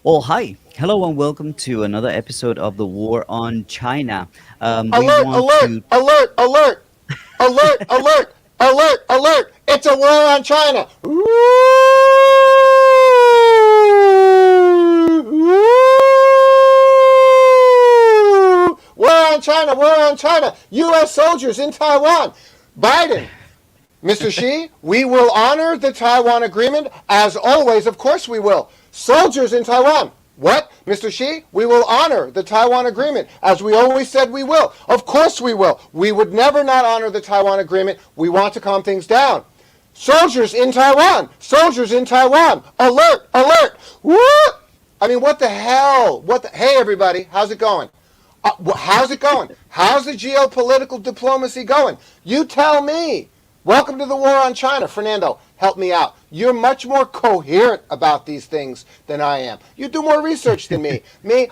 Well, hi. Hello and welcome to another episode of the War on China. We Alert, want alert, to. alert, alert, alert, alert, alert, alert. It's a war on China. War on China, war on China. U.S. soldiers in Taiwan. Biden, Mr. Xi, we will honor the Taiwan agreement as always. Of course we will. Soldiers in Taiwan. What? Mr. Xi, we will honor the Taiwan agreement as we always said we will. Of course we will. We would never not honor the Taiwan agreement. We want to calm things down. Soldiers in Taiwan. Soldiers in Taiwan. Alert, alert. What? I mean, what the hell? Hey, everybody, how's it going? How's it going? How's the geopolitical diplomacy going? You tell me. Welcome to the war on China. Fernando, help me out. You're much more coherent about these things than I am. You do more research than me.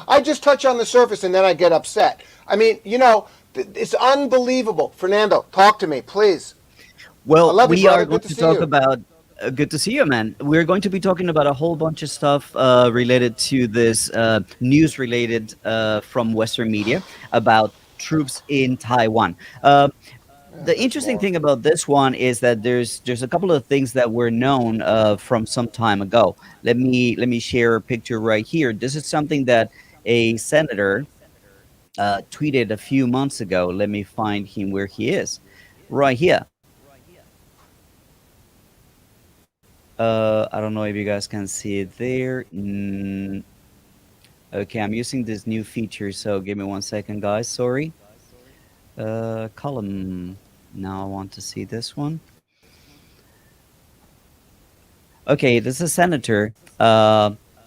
I just touch on the surface and then I get upset. I mean, it's unbelievable. Fernando, talk to me, please. I Well, love you, we are brother. going Good to to see talk you. about. Good to see you, man. We're going to be talking about a whole bunch of stuff related to this news related from Western media about troops in Taiwan. The There's interesting more. thing about this one is that there's a couple of things that were known from some time ago. Let me share a picture right here. This is something that a senator tweeted a few months ago. Let me find him where he is, right here. I don't know if you guys can see it there. Okay, I'm using this new feature, so give me 1 second, guys. Sorry. Column. Now I want to see this one. Okay, this is a senator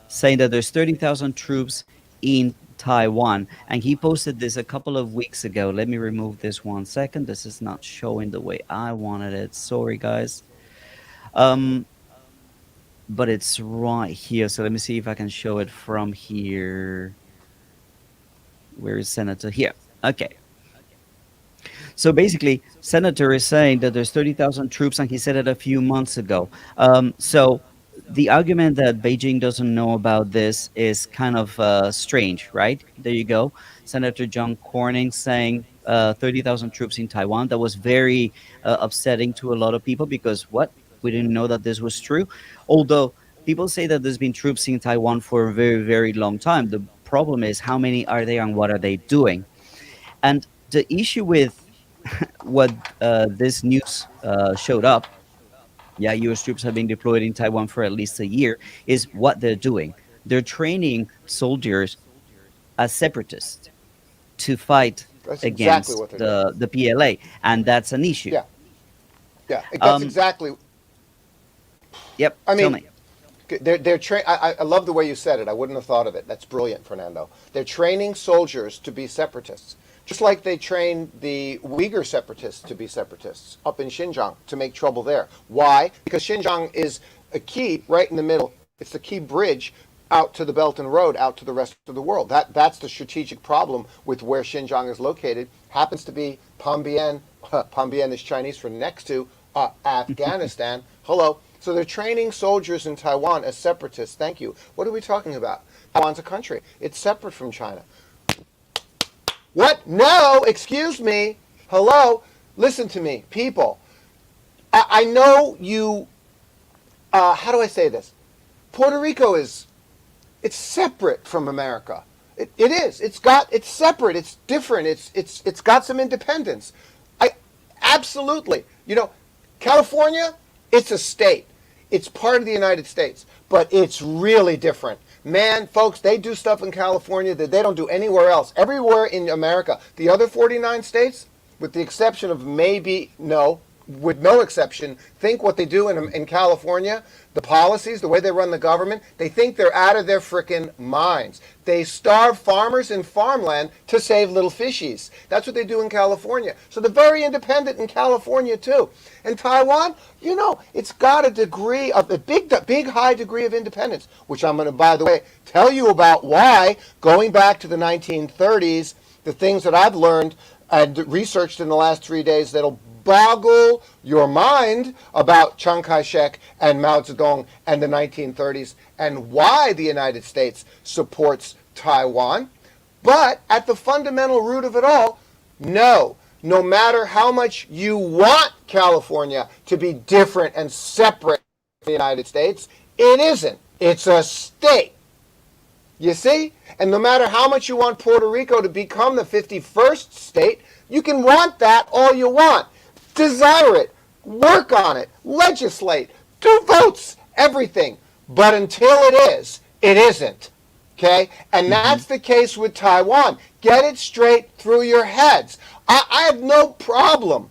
saying that there's 30,000 troops in Taiwan, and he posted this a couple of weeks ago. Let me remove this 1 second. This is not showing the way I wanted it. Sorry, guys. Um, but it's right here. So let me see if I can show it from here. Where is Senator? Here. Okay. So basically, Senator is saying that there's 30,000 troops, and he said it a few months ago. So the argument that Beijing doesn't know about this is kind of strange, right? There you go. Senator John Cornyn saying 30,000 troops in Taiwan. That was very upsetting to a lot of people because what? We didn't know that this was true. Although people say that there's been troops in Taiwan for a very, very long time. The problem is how many are there and what are they doing? And the issue with what this news showed up, yeah, U.S. troops have been deployed in Taiwan for at least a year, is what they're doing. They're training soldiers as separatists to fight That's exactly against what they're doing. the PLA, and that's an issue. Yeah, yeah. That's Um, exactly. yep, I tell mean, me. I love the way you said it. I wouldn't have thought of it. That's brilliant, Fernando. They're training soldiers to be separatists, just like they trained the Uyghur separatists to be separatists up in Xinjiang to make trouble there. Why? Because Xinjiang is a key right in the middle. It's the key bridge out to the Belt and Road, out to the rest of the world. That's the strategic problem with where Xinjiang is located. Happens to be Pambian. Pambian is Chinese for next to Afghanistan. Hello. So they're training soldiers in Taiwan as separatists. Thank you. What are we talking about? Taiwan's a country. It's separate from China. What? No, excuse me. Hello? Listen to me, people. I know you, how do I say this? Puerto Rico it's separate from America. It is. It's separate. It's different. It's got some independence. I absolutely. California, it's a state. It's part of the United States, but it's really different. Man, folks, they do stuff in California that they don't do anywhere else. Everywhere in America, the other 49 states, with the exception of with no exception, think what they do in California, the policies, the way they run the government, they think they're out of their frickin' minds. They starve farmers in farmland to save little fishies. That's what they do in California. So they're very independent in California, too. And Taiwan, it's got a big high degree of independence, which I'm going to, by the way, tell you about why, going back to the 1930s, the things that I've learned and researched in the last 3 days that'll boggle your mind about Chiang Kai shek and Mao Zedong and the 1930s and why the United States supports Taiwan. But at the fundamental root of it all, no. No matter how much you want California to be different and separate from the United States, it isn't. It's a state. You see? And no matter how much you want Puerto Rico to become the 51st state, you can want that all you want. Desire it, work on it, legislate, do votes, everything. But until it is, it isn't. Okay? And that's the case with Taiwan. Get it straight through your heads. I have no problem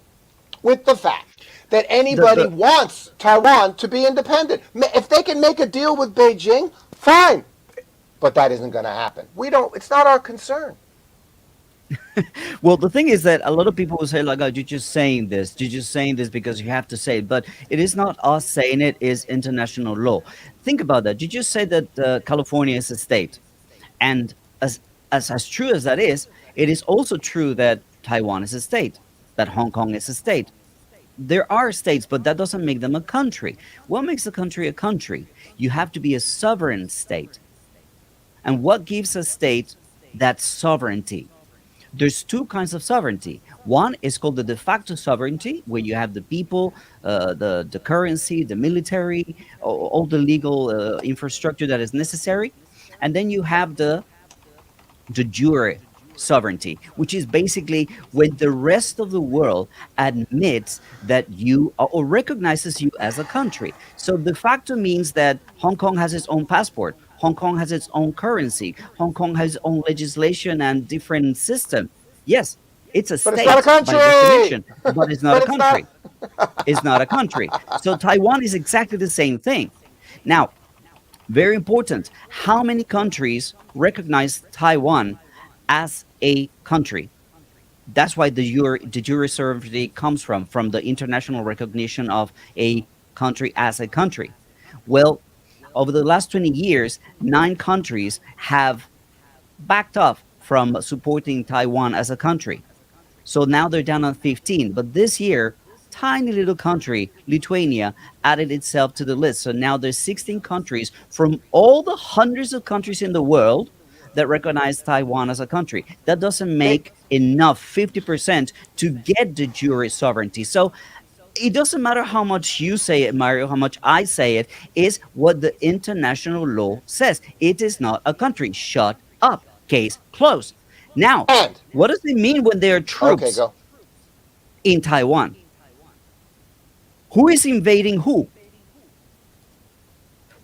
with the fact that anybody The wants Taiwan to be independent. If they can make a deal with Beijing, fine. But that isn't going to happen. We don't, it's not our concern. Well, the thing is that a lot of people will say, like, oh, you're just saying this. You're just saying this because you have to say it. But it is not us saying it, is international law. Think about that. You just said that California is a state. And as true as that is, it is also true that Taiwan is a state, that Hong Kong is a state. There are states, but that doesn't make them a country. What makes a country a country? You have to be a sovereign state. And what gives a state that sovereignty? There's two kinds of sovereignty. One is called the de facto sovereignty, where you have the people, the currency, the military, all the legal infrastructure that is necessary. And then you have de jure sovereignty, which is basically when the rest of the world admits that you or recognizes you as a country. So de facto means that Hong Kong has its own passport. Hong Kong has its own currency. Hong Kong has its own legislation and different system. Yes, it's a But it's not a state by country! definition, but it's not But a it's not. country. It's not a country. So Taiwan is exactly the same thing. Now, very important. How many countries recognize Taiwan as a country? That's why de jure sovereignty comes from the international recognition of a country as a country. Well, over the last 20 years, 9 countries have backed off from supporting Taiwan as a country. So now they're down on 15. But this year, tiny little country, Lithuania, added itself to the list. So now there's 16 countries from all the hundreds of countries in the world that recognize Taiwan as a country. That doesn't They, make enough, 50%, to get de jure sovereignty. So it doesn't matter how much you say it, Mario, how much I say it, is what the international law says. It is not a country. Shut up. Case closed. Now, and, what does it mean when there are okay, troops go. in Taiwan? Who is invading who?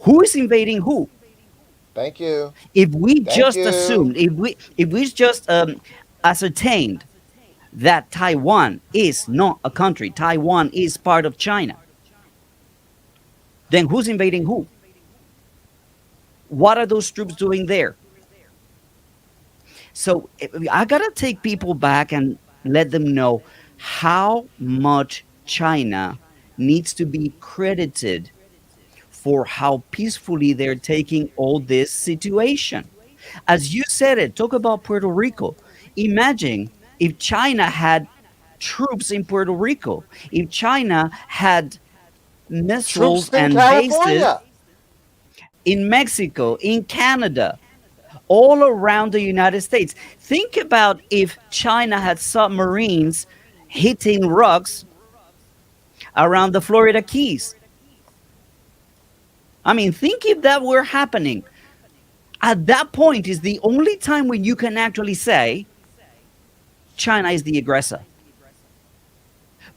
Who is invading who? Thank you. If we Thank just you. assumed, if we just ascertained that Taiwan is not a country, Taiwan is part of China, then who's invading who? What are those troops doing there? So I gotta take people back and let them know how much China needs to be credited for how peacefully they're taking all this situation. As you said it, talk about Puerto Rico. Imagine if China had troops in Puerto Rico, if China had missiles Troops in and bases California. in Mexico, in Canada, all around the United States. Think about if China had submarines hitting rocks around the Florida Keys. I mean, think if that were happening. At that point is the only time when you can actually say China is the aggressor.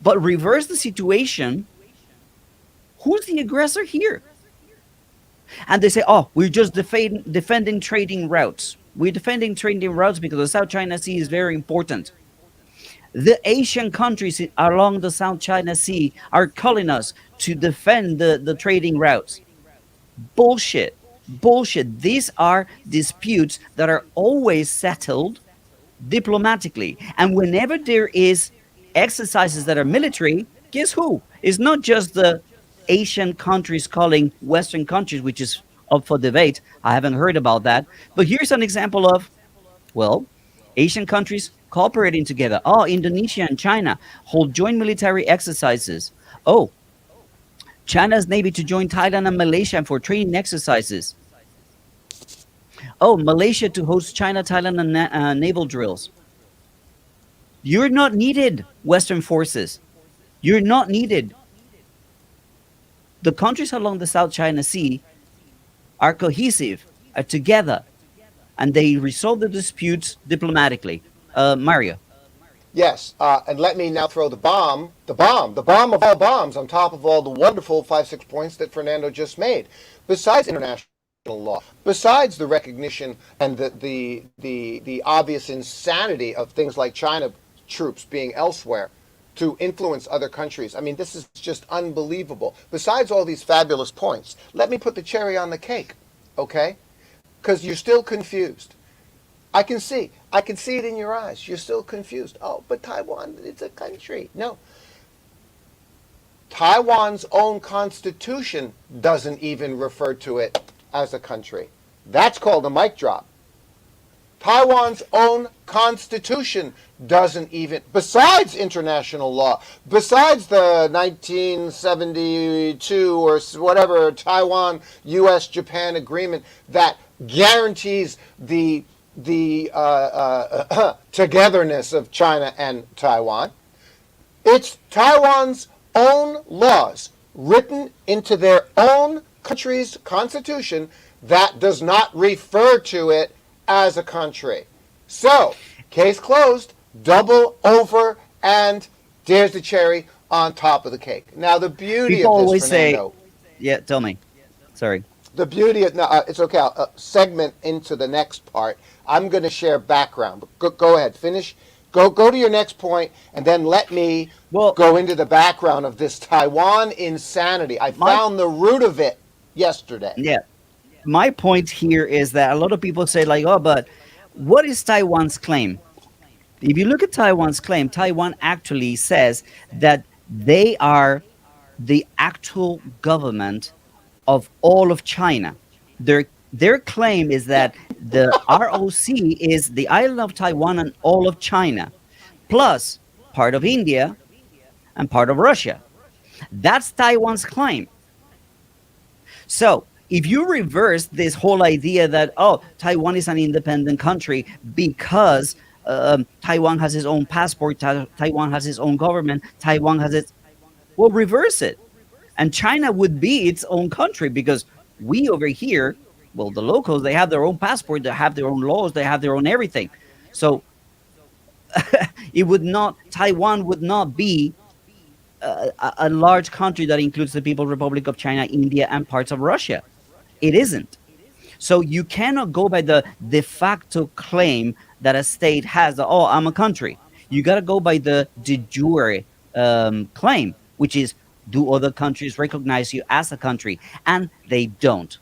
But reverse the situation. Who's the aggressor here? And they say, oh, we're just defending trading routes. We're defending trading routes because the South China Sea is very important. The Asian countries along the South China Sea are calling us to defend the trading routes. Bullshit. Bullshit. These are disputes that are always settled diplomatically. And whenever there is exercises that are military, guess who? It's not just the Asian countries calling Western countries, which is up for debate. I haven't heard about that. But here's an example of, well, Asian countries cooperating together. Oh, Indonesia and China hold joint military exercises. Oh, China's navy to join Thailand and Malaysia for training exercises. Oh, Malaysia to host China, Thailand, and naval drills. You're not needed, Western forces. You're not needed. The countries along the South China Sea are cohesive, are together, and they resolve the disputes diplomatically. Mario. Yes, and let me now throw the bomb of all bombs on top of all the wonderful 5, 6 points that Fernando just made. Besides international law, besides the recognition and the obvious insanity of things like China troops being elsewhere to influence other countries. I mean, this is just unbelievable. Besides all these fabulous points, let me put the cherry on the cake, okay? Because you're still confused. I can see it in your eyes. You're still confused. Oh, but Taiwan, it's a country. No. Taiwan's own constitution doesn't even refer to it as a country. That's called a mic drop. Taiwan's own constitution doesn't even, besides international law, besides the 1972 or whatever Taiwan U.S. Japan agreement that guarantees the togetherness of China and Taiwan. It's Taiwan's own laws written into their own country's constitution that does not refer to it as a country. So, case closed, double over, and there's the cherry on top of the cake. Now, the beauty People of this, always say, Fernando, yeah, tell me. Sorry. the beauty of, no, it's okay, I'll segment into the next part. I'm going to share background. But go ahead, finish. Go to your next point, and then let me go into the background of this Taiwan insanity. I found the root of it yesterday. Yeah. My point here is that a lot of people say, like, oh, but what is Taiwan's claim? If you look at Taiwan's claim, Taiwan actually says that they are the actual government of all of China. Their claim is that the ROC is the island of Taiwan and all of China, plus part of India and part of Russia. That's Taiwan's claim. So if you reverse this whole idea that, oh, Taiwan is an independent country because Taiwan has its own passport, Taiwan has its own government, Taiwan has its, well, reverse it. And China would be its own country because we over here, well, the locals, they have their own passport, they have their own laws, they have their own everything. So it would not, Taiwan would not be a large country that includes the People's Republic of China, India, and parts of Russia. It isn't. So you cannot go by the de facto claim that a state has, that, oh, I'm a country. You got to go by the de jure claim, which is, do other countries recognize you as a country? And they don't.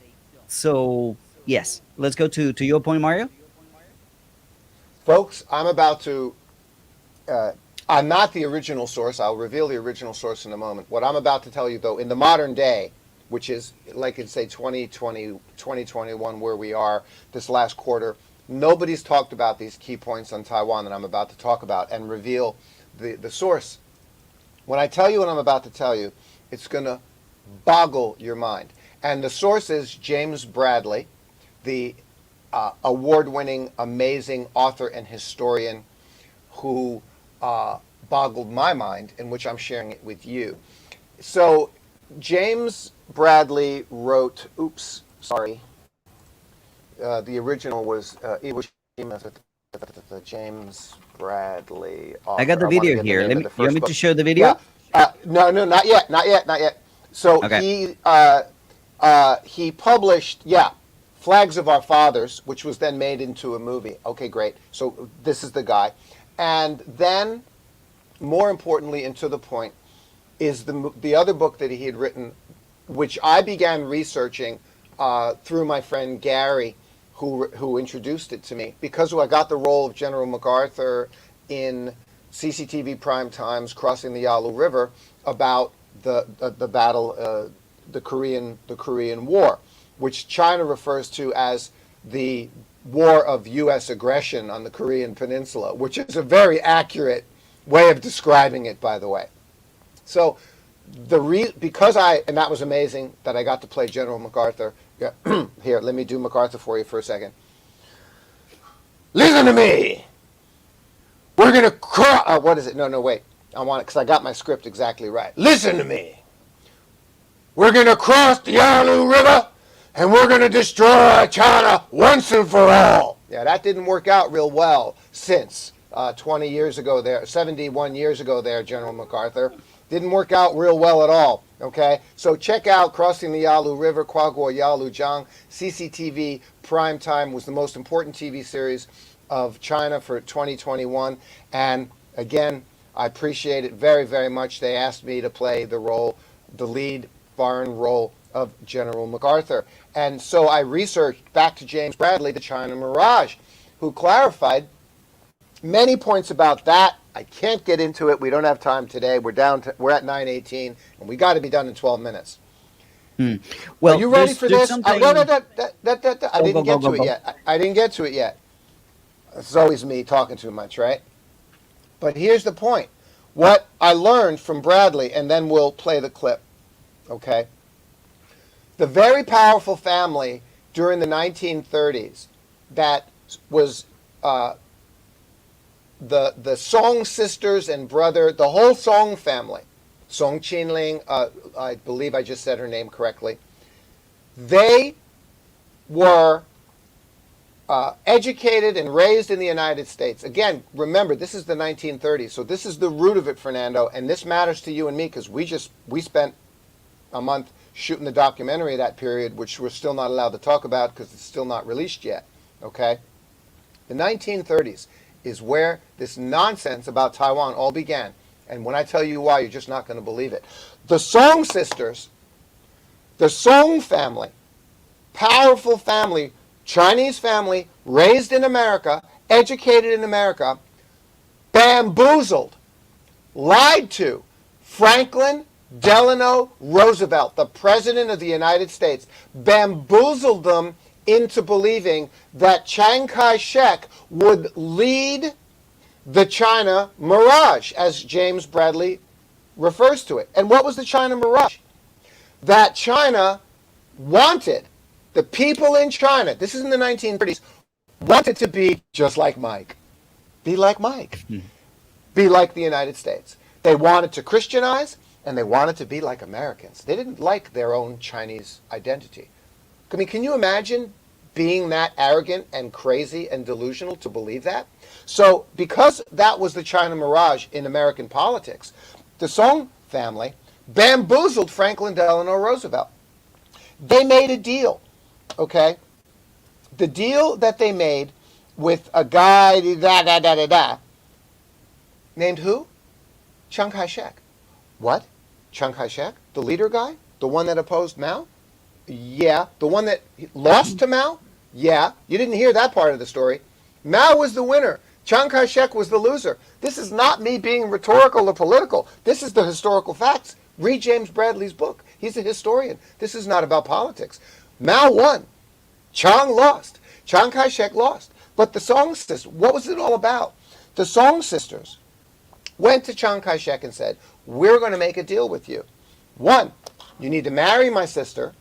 So, yes, let's go to your point, Mario. Folks, I'm about to, I'm not the original source. I'll reveal the original source in a moment. What I'm about to tell you, though, in the modern day, which is, like in, say, 2020, 2021, where we are this last quarter, nobody's talked about these key points on Taiwan that I'm about to talk about and reveal the source. When I tell you what I'm about to tell you, it's going to boggle your mind. And the source is James Bradley, the award-winning, amazing author and historian who boggled my mind, in which I'm sharing it with you. So James Bradley wrote, the original was Iwo Jima, the James Bradley author. I got the video here. You want me to show the video? Yeah. No, not yet. So okay. He published, Flags of Our Fathers, which was then made into a movie. Okay, great. So this is the guy. And then, more importantly, and to the point, is the other book that he had written, which I began researching through my friend Gary, who introduced it to me, because I got the role of General MacArthur in CCTV Prime Times Crossing the Yalu River about the battle, the Korean War, which China refers to as the war of U.S. aggression on the Korean Peninsula, which is a very accurate way of describing it, by the way. So because and that was amazing that I got to play General MacArthur. Yeah, here, let me do MacArthur for you for a second. Listen to me. We're going to cross. What is it? No, wait. I want it because I got my script exactly right. Listen to me. We're going to cross the Yalu River and we're going to destroy China once and for all. Yeah, that didn't work out real well since 20 years ago there, 71 years ago there, General MacArthur. Didn't work out real well at all, okay? So check out Crossing the Yalu River, Kwagwa Yalu Jiang. CCTV Prime Time was the most important TV series of China for 2021. And again, I appreciate it very, very much. They asked me to play the lead foreign role of General MacArthur. And so I researched back to James Bradley, the China Mirage, who clarified many points about that. I can't get into it. We don't have time today. We're at 9:18, and we got to be done in 12 minutes. Well, are you ready for this? Something... I didn't get to it yet. I didn't get to it yet. It's always me talking too much, right? But here's the point. What I learned from Bradley, and then we'll play the clip, okay? The very powerful family during the 1930s that was the Song sisters and brother, the whole Song family, Song Qinling, I believe I just said her name correctly, they were educated and raised in the United States. Again, remember, this is the 1930s, so this is the root of it, Fernando, and this matters to you and me because we spent a month shooting the documentary of that period, which we're still not allowed to talk about because it's still not released yet, okay? The 1930s is where this nonsense about Taiwan all began. And when I tell you why, you're just not going to believe it. The Song sisters, the Song family, powerful family, Chinese family, raised in America, educated in America, bamboozled, lied to Franklin Delano Roosevelt, the President of the United States, bamboozled them into believing that Chiang Kai-shek would lead the China Mirage, as James Bradley refers to it. And what was the China Mirage? That China wanted, the people in China, this is in the 1930s, wanted to be just like Mike. Be like Mike. Be like the United States. They wanted to Christianize, and they wanted to be like Americans. They didn't like their own Chinese identity. I mean, can you imagine being that arrogant and crazy and delusional to believe that? So because that was the China Mirage in American politics, the Song family bamboozled Franklin Delano Roosevelt. They made a deal, okay? The deal that they made with a guy, named who? Chiang Kai-shek. What? Chiang Kai-shek? The leader guy? The one that opposed Mao? Yeah. The one that lost to Mao? Yeah. You didn't hear that part of the story. Mao was the winner. Chiang Kai-shek was the loser. This is not me being rhetorical or political. This is the historical facts. Read James Bradley's book. He's a historian. This is not about politics. Mao won. Chiang lost. Chiang Kai-shek lost. But the Song sisters, what was it all about? The Song sisters went to Chiang Kai-shek and said, we're going to make a deal with you. 1, you need to marry my sister.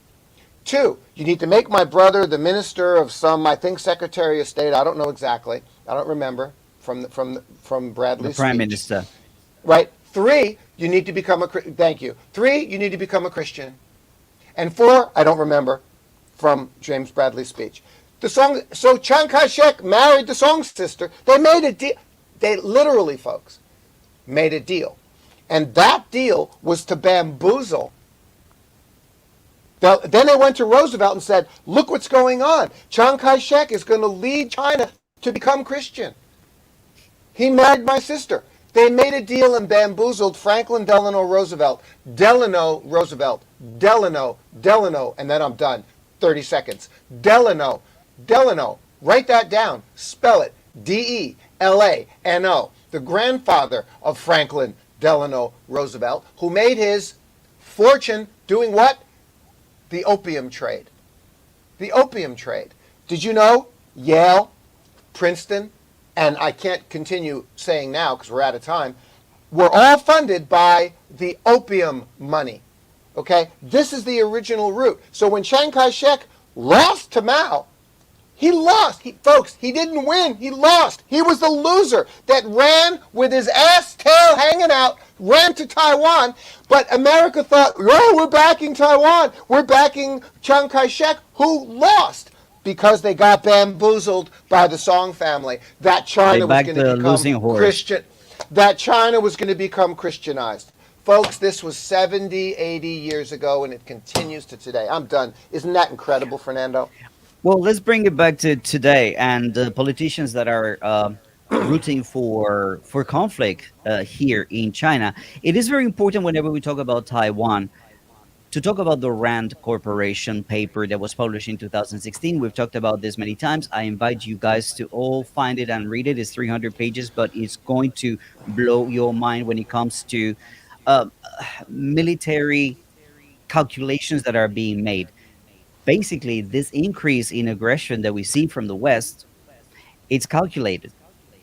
2, you need to make my brother the minister of some, I think, Secretary of State. I don't know exactly. I don't remember from Bradley's the Prime speech. Minister. Right. 3, you need to become thank you. 3, you need to become a Christian. And 4, I don't remember from James Bradley's speech. So Chiang Kai-shek married the Song sister. They made a deal. They literally, folks, made a deal. And that deal was to bamboozle. Then they went to Roosevelt and said, look what's going on. Chiang Kai-shek is going to lead China to become Christian. He married my sister. They made a deal and bamboozled Franklin Delano Roosevelt. Delano Roosevelt. Delano. And then I'm done. 30 seconds. Delano. Write that down. Spell it. Delano. The grandfather of Franklin Delano Roosevelt, who made his fortune doing what? The opium trade. The opium trade. Did you know Yale, Princeton, and I can't continue saying now because we're out of time, were all funded by the opium money. Okay? This is the original root. So when Chiang Kai-shek lost to Mao, he lost. Folks, he didn't win. He lost. He was the loser that ran with his ass tail hanging out, ran to Taiwan. But America thought, oh, we're backing Taiwan. We're backing Chiang Kai-shek, who lost because they got bamboozled by the Song family. That They China was backed going to the become losing horse. Christian. That China was going to become Christianized. Folks, this was 70, 80 years ago, and it continues to today. I'm done. Isn't that incredible, Fernando? Well, let's bring it back to today and the politicians that are rooting for conflict here in China. It is very important whenever we talk about Taiwan to talk about the Rand Corporation paper that was published in 2016. We've talked about this many times. I invite you guys to all find it and read it. It's 300 pages, but it's going to blow your mind when it comes to uh, military calculations that are being made. Basically, this increase in aggression that we see from the West, it's calculated.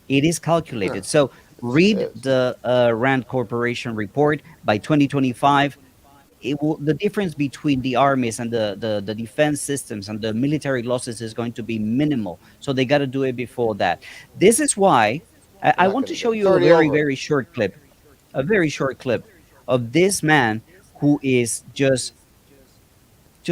It is Yeah, calculated. So it read is. the Rand Corporation report. By 2025, it will, the difference between the armies and the defense systems and the military losses is going to be minimal. So they got to do it before that. This is why They're I not want going to to do show it. It's you already over. very short clip, a very short clip of this man who is just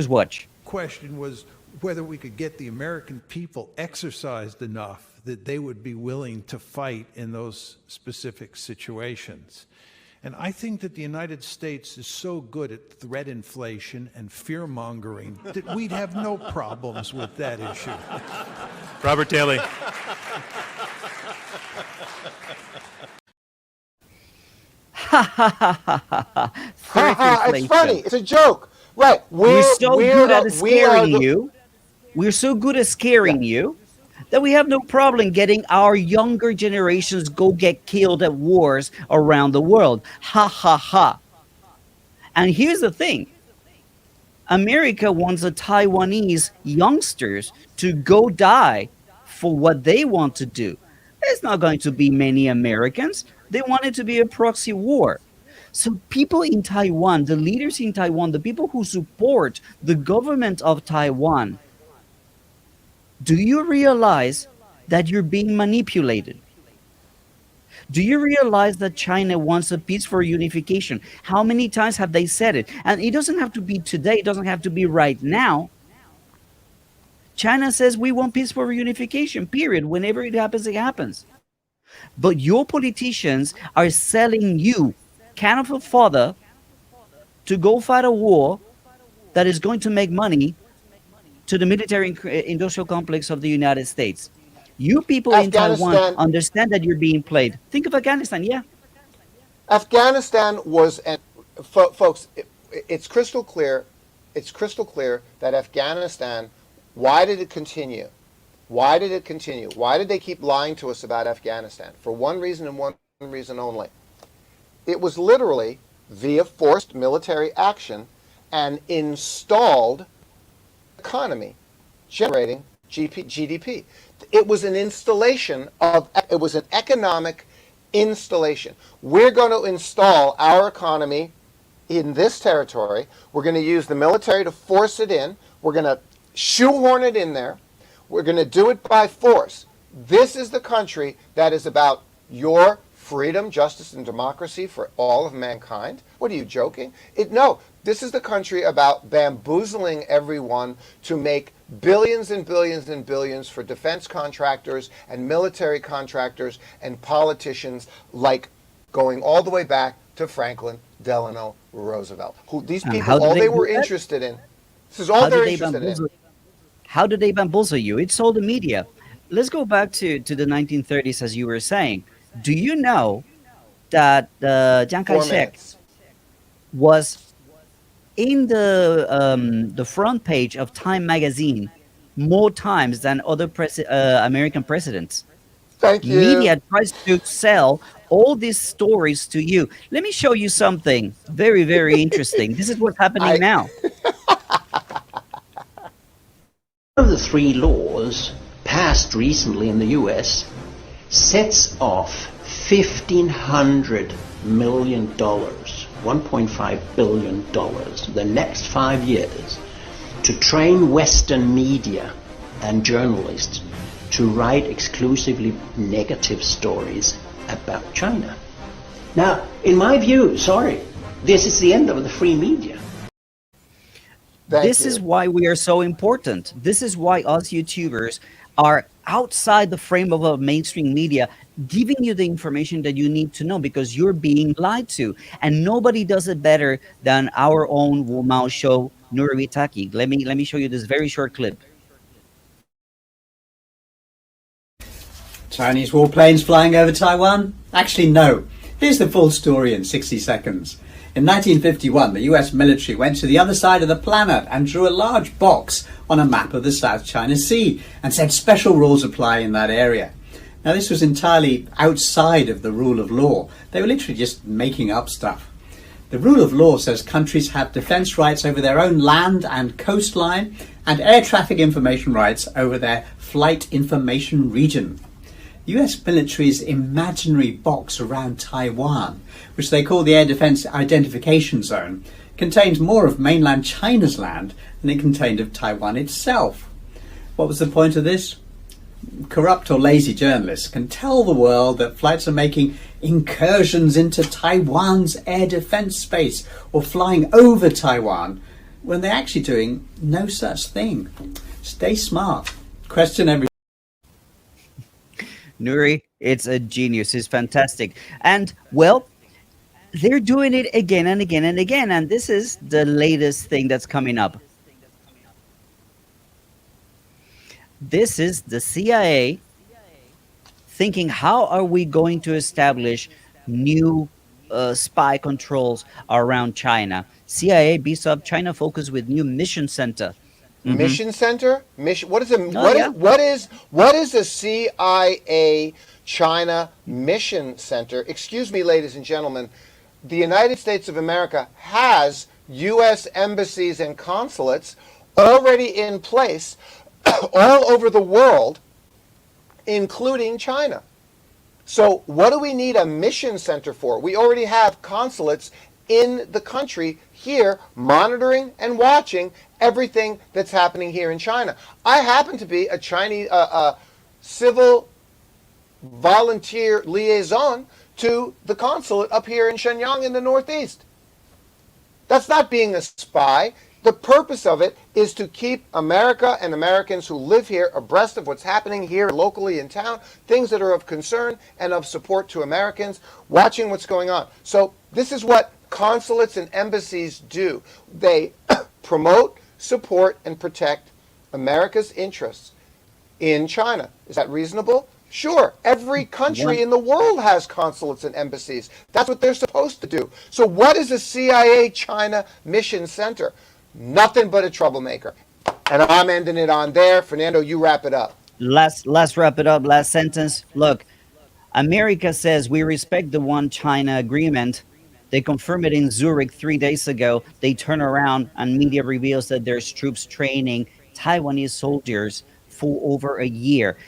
watch. Question was whether we could get the American people exercised enough that they would be willing to fight in those specific situations. And I think that the United States is so good at threat inflation and fear mongering that we'd have no problems with that issue. Robert Daly. Ha Threat ha! It's funny. inflation. It's a joke, right? We're so good at We are scaring the you. We're so good at yeah. scaring you that we have no problem getting our younger generations go get killed at wars around the world. Ha ha ha. And here's the thing. America wants the Taiwanese youngsters to go die for what they want to do. There's not going to be many Americans. They want it to be a proxy war. So, people in Taiwan, the leaders in Taiwan, the people who support the government of Taiwan, do you realize that you're being manipulated? Do you realize that China wants a peaceful unification? How many times have they said it? And it doesn't have to be today, it doesn't have to be right now. China says we want peaceful reunification, period. Whenever it happens, it happens. But your politicians are selling you can of a father to go fight a war that is going to make money to the military industrial complex of the United States. You people in Taiwan Afghanistan. understand that you're being played. Think of Afghanistan, yeah. Afghanistan was, and folks, it's crystal clear. It's crystal clear that Afghanistan. Why did it continue? Why did it continue? Why did they keep lying to us about Afghanistan? For one reason and one reason only. It was literally via forced military action and installed economy generating GDP. It was an installation of, it was an economic installation. We're going to install our economy in this territory. We're going to use the military to force it in. We're going to shoehorn it in there. We're going to do it by force. This is the country that is about your freedom, justice, and democracy for all of mankind. What are you joking? No, this is the country about bamboozling everyone to make billions and billions and billions for defense contractors and military contractors and politicians, like going all the way back to Franklin Delano Roosevelt. Who these And people, how did all they they do were that? interested in. This is all How did they're they interested in. bamboozle? How did they bamboozle you? It's all the media. Let's go back to the 1930s, as you were saying. Do you know that Chiang Four Kai-shek minutes. was in the front page of Time magazine more times than other American presidents? Thank you. Media tries to sell all these stories to you. Let me show you something very interesting. This is what's happening I now. Of the three laws passed recently in the US sets off $1,500 million, $1.5 billion, the next 5 years to train Western media and journalists to write exclusively negative stories about China. Now, in my view, this is the end of the free media. This is why we are so important. This is why us YouTubers are outside the frame of a mainstream media, giving you the information that you need to know because you're being lied to. And nobody does it better than our own Wu Mao show, Nuri Taki. Let me show you this very short clip. Chinese warplanes flying over Taiwan? Actually, no. Here's the full story in 60 seconds. In 1951, the US military went to the other side of the planet and drew a large box on a map of the South China Sea and said special rules apply in that area. Now, this was entirely outside of the rule of law. They were literally just making up stuff. The rule of law says countries have defense rights over their own land and coastline and air traffic information rights over their flight information region. US military's imaginary box around Taiwan, which they call the Air Defense Identification Zone, contains more of mainland China's land than it contained of Taiwan itself. What was the point of this? Corrupt or lazy journalists can tell the world that flights are making incursions into Taiwan's air defense space or flying over Taiwan when they're actually doing no such thing. Stay smart. Question every. Nuri, it's a genius. It's fantastic. And, well, they're doing it again and again and again. And this is the latest thing that's coming up. This is the CIA thinking, how are we going to establish new spy controls around China? CIA beefs up China focus with new mission center. Mission center? Mission. What is a yeah. what is a CIA China mission center? Excuse me, ladies and gentlemen. The United States of America has U.S. embassies and consulates already in place all over the world, including China. So what do we need a mission center for? We already have consulates in the country here monitoring and watching everything that's happening here in China. I happen to be a Chinese civil volunteer liaison to the consulate up here in Shenyang in the Northeast. That's not being a spy. The purpose of it is to keep America and Americans who live here abreast of what's happening here locally in town, things that are of concern and of support to Americans, watching what's going on. So this is what consulates and embassies do. They promote, support, and protect America's interests in China. Is that reasonable? Sure. Every country in the world has consulates and embassies. That's what they're supposed to do. So what is a CIA China mission center? Nothing but a troublemaker. And I'm ending it on there. Fernando, you wrap it up. Let's wrap it up. Last sentence. Look, America says we respect the One China agreement. They confirmed it in Zurich 3 days ago. They turn around and media reveals that there's troops training Taiwanese soldiers for over a year,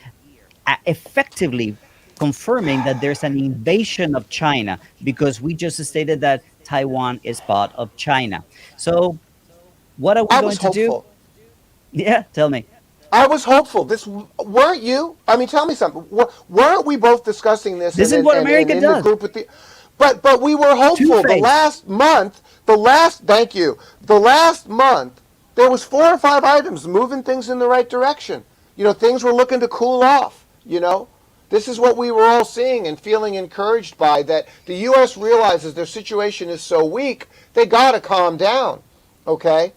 effectively confirming that there's an invasion of China because we just stated that Taiwan is part of China. So what are we going to do? Yeah, tell me. I was hopeful. This weren't you? I mean, tell me something. Weren't we both discussing this? This is what America does. The group with the, but we were hopeful. The last month, thank you. The last month, there was 4 or 5 items moving things in the right direction. You know, things were looking to cool off. You know, this is what we were all seeing and feeling encouraged by. That the U.S. realizes their situation is so weak, they got to calm down. Okay.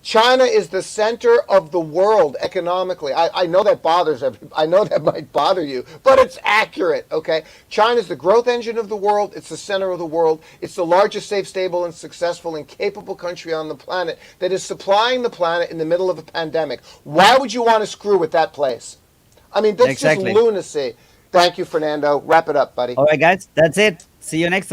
China is the center of the world economically. I know that bothers everybody. I know that might bother you, but it's accurate, okay? China is the growth engine of the world. It's the center of the world. It's the largest, safe, stable, and successful and capable country on the planet that is supplying the planet in the middle of a pandemic. Why would you want to screw with that place? I mean, that's just lunacy. Thank you, Fernando. Wrap it up, buddy. All right, guys. That's it. See you next time.